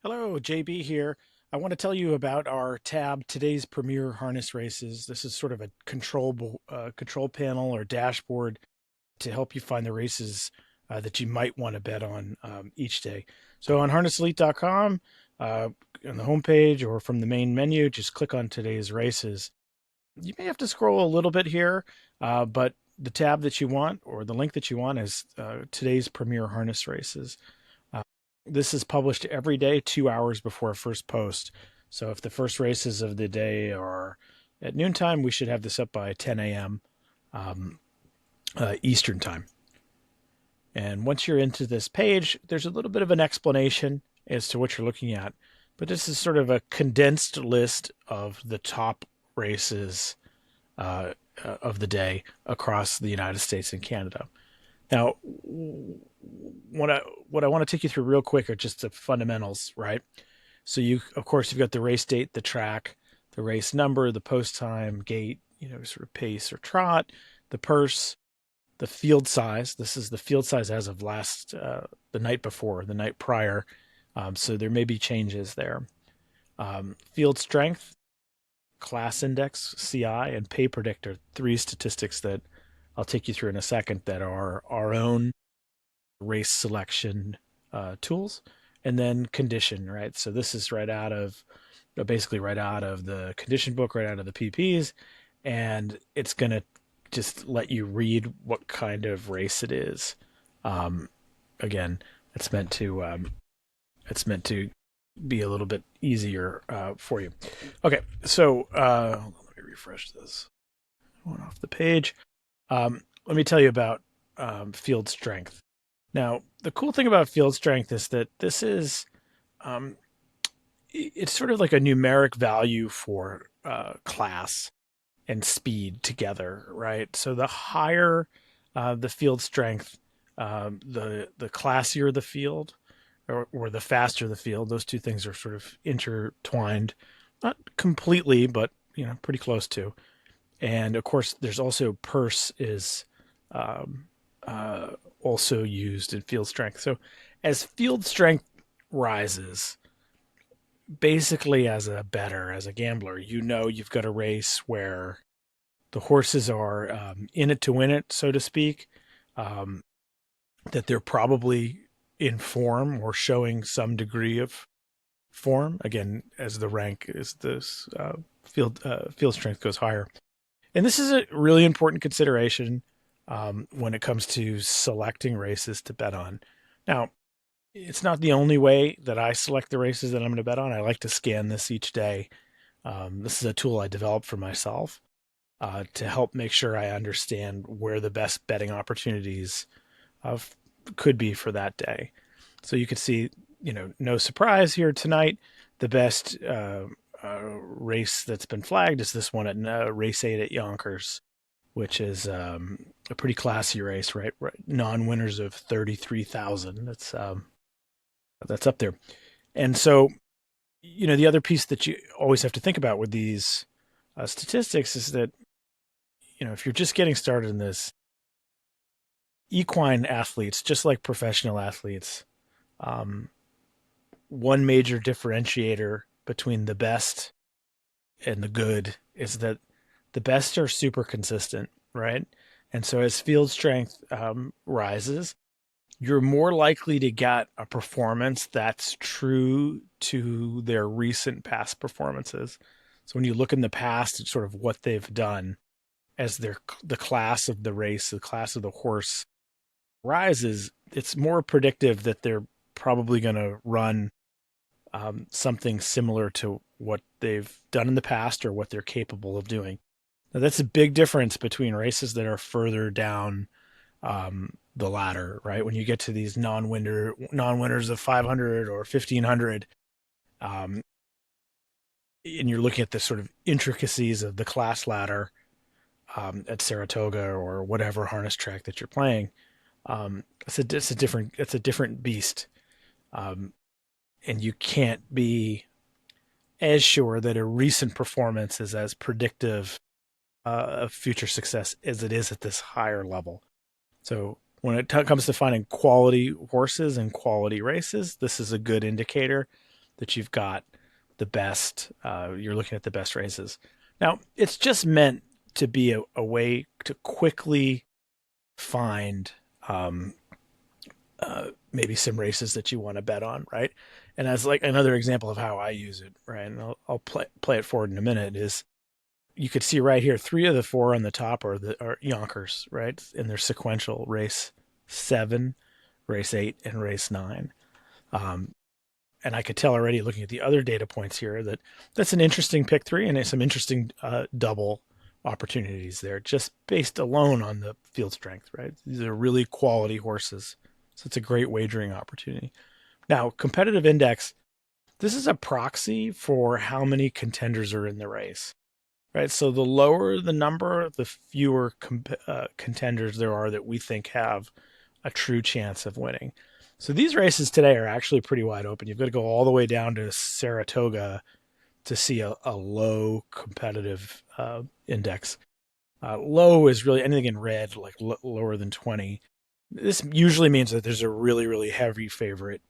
Hello, JB here. I want to tell you about our tab, Today's Premier Harness Races. This is sort of a control panel or dashboard to help you find the races that you might want to bet on each day. So on harnesselite.com, on the homepage or from the main menu, just click on today's races. You may have to scroll a little bit here, but the tab that you want or the link that you want is Today's Premier Harness Races. Uh, this is published every day, 2 hours before first post. So if the first races of the day are at noontime, we should have this up by 10 a.m. Um, Eastern time. And once you're into this page, there's a little bit of an explanation as to what you're looking at. But this is sort of a condensed list of the top races of the day across the United States and Canada. Now, what I want to take you through real quick are just the fundamentals, right? So of course, you've got the race date, the track, the race number, the post time, gate, sort of pace or trot, the purse, the field size. This is the field size as of the night before, the night prior. So there may be changes there. Field strength, class index, CI, and pay predictor, three statistics that I'll take you through in a second that are our own race selection tools. And then condition, right? So this is basically right out of the condition book, right out of the PPs. And it's going to just let you read what kind of race it is. Again, it's meant to be a little bit easier for you. Okay, so let me refresh this. Went off the page. Let me tell you about field strength. Now, the cool thing about field strength is that this is it's sort of like a numeric value for class and speed together, right? So the higher the field strength, the classier the field, or the faster the field. Those two things are sort of intertwined, not completely, but pretty close to. And of course, there's also purse is also used in field strength. So as field strength rises, basically as a bettor, as a gambler, you've got a race where the horses are in it to win it, so to speak, that they're probably in form or showing some degree of form. Again, as the rank is this field strength goes higher. And this is a really important consideration when it comes to selecting races to bet on. Now, it's not the only way that I select the races that I'm going to bet on. I like to scan this each day. This is a tool I developed for myself to help make sure I understand where the best betting opportunities could be for that day. So you could see, no surprise here tonight, the best race that's been flagged is this one at race 8 at Yonkers, which is a pretty classy race, right? Non-winners of 33,000. That's up there. And so, the other piece that you always have to think about with these statistics is that, if you're just getting started in this, equine athletes, just like professional athletes, one major differentiator between the best and the good is that the best are super consistent, right? And so as field strength rises, you're more likely to get a performance that's true to their recent past performances. So when you look in the past at sort of what they've done as the class of the race, the class of the horse rises, it's more predictive that they're probably going to run something similar to what they've done in the past or what they're capable of doing. Now, that's a big difference between races that are further down the ladder, right? When you get to these non-winners of 500 or 1500, and you're looking at the sort of intricacies of the class ladder at Saratoga or whatever harness track that you're playing. It's a different beast, and you can't be as sure that a recent performance is as predictive of future success as it is at this higher level. So when it comes to finding quality horses and quality races, this is a good indicator. that you've got the best, you're looking at the best races. Now, it's just meant to be a way to quickly find maybe some races that you want to bet on, right? And as like another example of how I use it, right? And I'll play it forward in a minute. Is you could see right here, 3 of the 4 on the top are Yonkers, right? And they're sequential: race 7, race 8, and race 9. And I could tell already looking at the other data points here that that's an interesting pick 3 and some interesting double opportunities there, just based alone on the field strength, right? These are really quality horses. So it's a great wagering opportunity. Now, competitive index, this is a proxy for how many contenders are in the race, right? So the lower the number, the fewer contenders there are that we think have a true chance of winning. So these races today are actually pretty wide open. You've got to go all the way down to Saratoga to see a low competitive index. Low is really anything in red, like lower than 20. This usually means that there's a really, really heavy favorite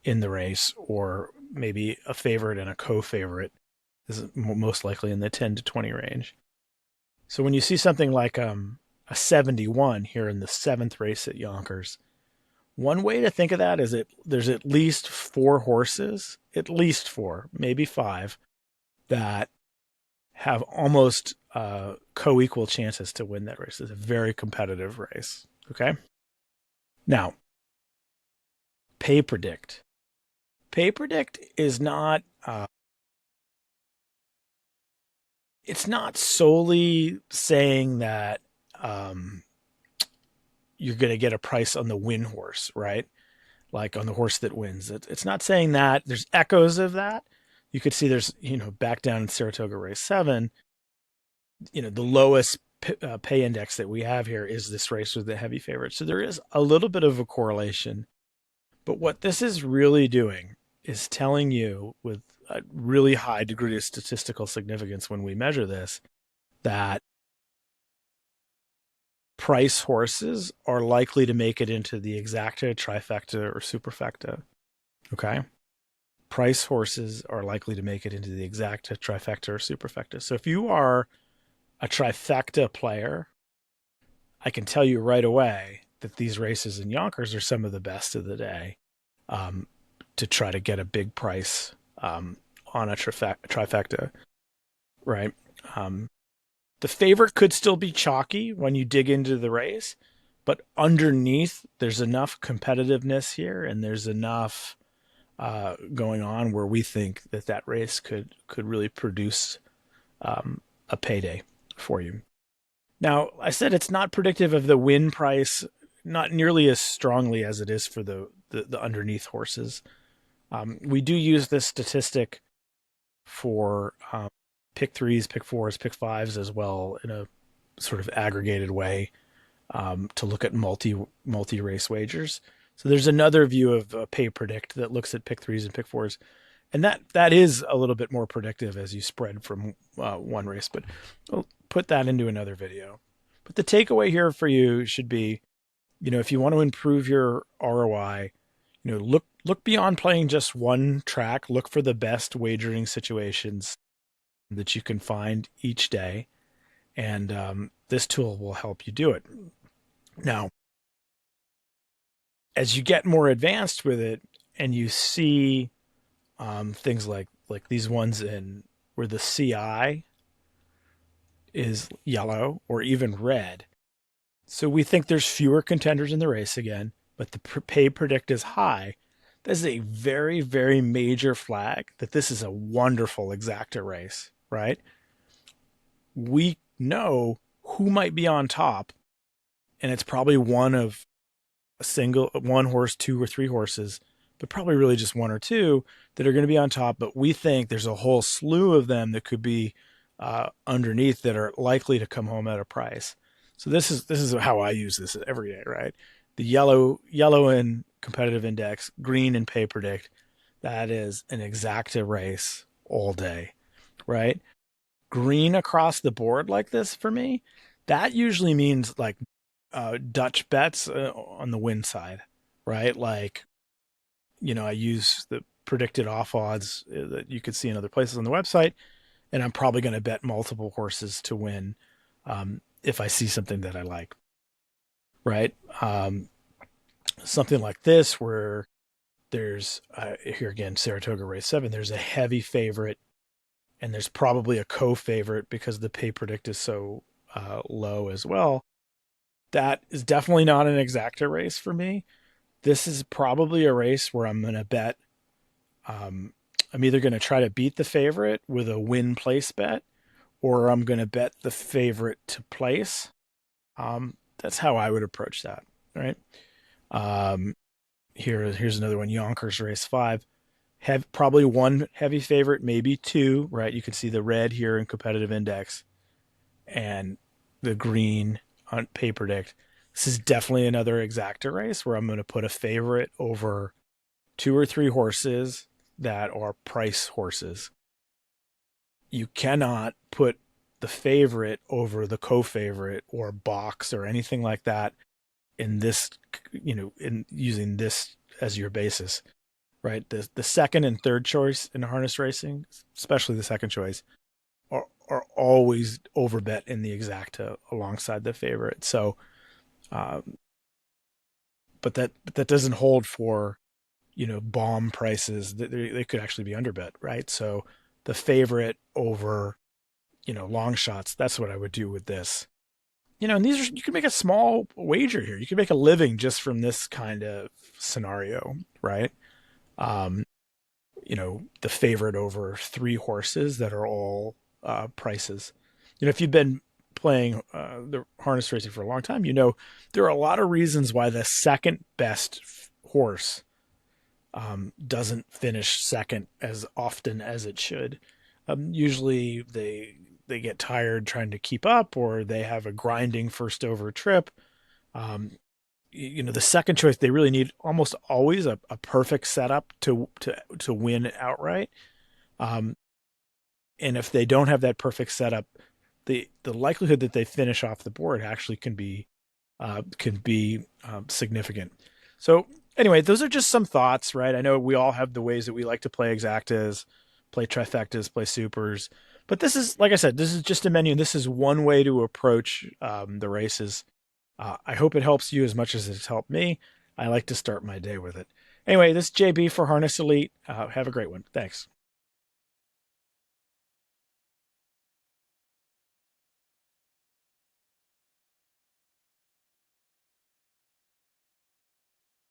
in the race, or maybe a favorite and a co-favorite. This is most likely in the 10 to 20 range. So when you see something like a 71 here in the 7th race at Yonkers, one way to think of that is that there's at least 4 horses, at least 4, maybe 5, that have almost co-equal chances to win that race. It's a very competitive race. Okay. Now, pay predict. Pay predict is not. It's not solely saying that you're going to get a price on the win horse, right? Like on the horse that wins. It's not saying that. There's echoes of that. You could see there's, back down in Saratoga race 7, the lowest pay index that we have here is this race with the heavy favorite. So there is a little bit of a correlation. But what this is really doing is telling you with a really high degree of statistical significance when we measure this, that price horses are likely to make it into the exacta, trifecta, or superfecta. Okay? Price horses are likely to make it into the exacta, trifecta, or superfecta. So if you are a trifecta player, I can tell you right away that these races in Yonkers are some of the best of the day to try to get a big price on a trifecta, right? The favorite could still be chalky when you dig into the race, but underneath there's enough competitiveness here, and there's enough going on where we think that race could really produce a payday for you. Now, I said it's not predictive of the win price, not nearly as strongly as it is for the underneath horses. We do use this statistic for pick 3s, pick 4s, pick 5s as well in a sort of aggregated way to look at multi race wagers. So there's another view of pay predict that looks at pick 3s and pick 4s. And that is a little bit more predictive as you spread from one race, but we'll put that into another video. But the takeaway here for you should be, if you want to improve your ROI, look beyond playing just one track. Look for the best wagering situations that you can find each day, and this tool will help you do it. Now, as you get more advanced with it, and you see things like these ones in where the CI is yellow or even red. So we think there's fewer contenders in the race again, but the pay predict is high. This is a very, very major flag that this is a wonderful exacta race, right? We know who might be on top, and it's probably one horse, 2 or 3 horses, but probably really just 1 or 2 that are going to be on top. But we think there's a whole slew of them that could be underneath that are likely to come home at a price. So this is how I use this every day, right? The yellow in competitive index, green in pay predict. That is an exacta race all day, right? Green across the board like this for me, that usually means like Dutch bets on the win side, right? Like, I use the predicted off odds that you could see in other places on the website, and I'm probably going to bet multiple horses to win if I see something that I like. Right? Something like this where there's here again Saratoga race 7. There's a heavy favorite, and there's probably a co-favorite because the pay predict is so low as well. That is definitely not an exacta race for me. This is probably a race where I'm going to bet. I'm either going to try to beat the favorite with a win place bet, or I'm going to bet the favorite to place. That's how I would approach that, right? Here's another one, Yonkers race 5. Have probably one heavy favorite, maybe two, right? You can see the red here in competitive index and the green on pay predict. This is definitely another exacta race where I'm going to put a favorite over 2 or 3 horses that are price horses. You cannot put the favorite over the co-favorite or box or anything like that in this, in using this as your basis, right? The second and third choice in harness racing, especially the second choice, are always overbet in the exacta alongside the favorite. So, but that doesn't hold for, bomb prices. They could actually be underbet, right? So the favorite over, long shots. That's what I would do with this. And you can make a small wager here. You can make a living just from this kind of scenario, right? The favorite over 3 horses that are all prices. If you've been playing the harness racing for a long time, there are a lot of reasons why the second best horse doesn't finish second as often as it should. Usually they get tired trying to keep up, or they have a grinding first over trip. The second choice, they really need almost always a perfect setup to win outright. And if they don't have that perfect setup, the likelihood that they finish off the board actually can be significant. So anyway, those are just some thoughts, right? I know we all have the ways that we like to play exactas, play trifectas, play supers. But this is, like I said, this is just a menu. This is one way to approach the races. I hope it helps you as much as it's helped me. I like to start my day with it. Anyway, this is JB for Harness Elite. Have a great one. Thanks.